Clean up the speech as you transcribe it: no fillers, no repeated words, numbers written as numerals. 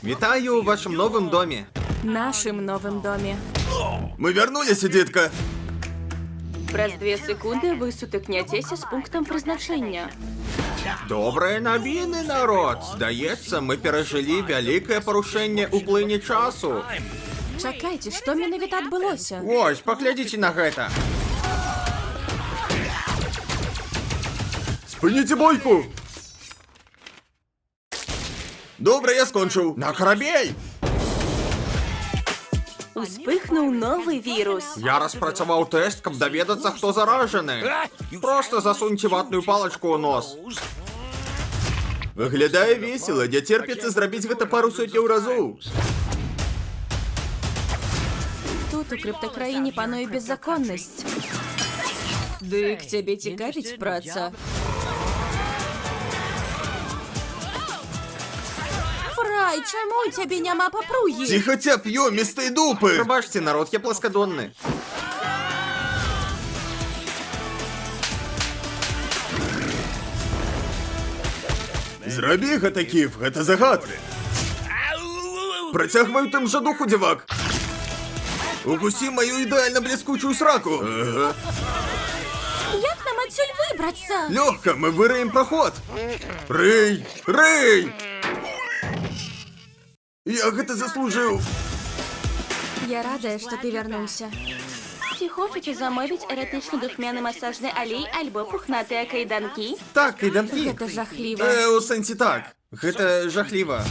Вітаю у вашем новом доме. Нашим новым доме. Мы вернулись, детка. Праз 2 секунди ви сутикнетеся з пунктом призначення. Добрые новины, народ. Здається, ми пережили велике порушення у плині часу. Чакайте, што менавіта адбылося? Ось, поглядите на гэта. Спыніце бойку! Добре, я скончив. На корабель! Успихнув новий вірус. Я распрацаваў тест, каб даведацца, хто заражены. Просто засуньте ватную палочку у нос. Выглядае весело, не терпіцца зрабіць гэта пару сотняў разоў. Тут у крыптакраіне пануе беззаконнасць. Дык цябе цікавіць праца. Фрай, чаму у цябе няма папругі? Тихо ця п'ёмістыя дупы! Прабачце, народ, я пласкадонны. Зрабі гэта, Кіф, гэта загад. Працягваю тым жа духу, дзівак. Укусі маю ідэальна бліскучую сраку. Ага. Як нам адсюль выбрацца? Лёгка, мы выраем проход. Рый! Рый! Я гэта заслужыў. Я радая, што ты вярнуўся. Ці хочаце замовіць эратычны духмяны масажны алей альбо пухнатыя кайданкі? Так, кайданкі. Гэта жахліва. У сэнсе так. Гэта жахліва.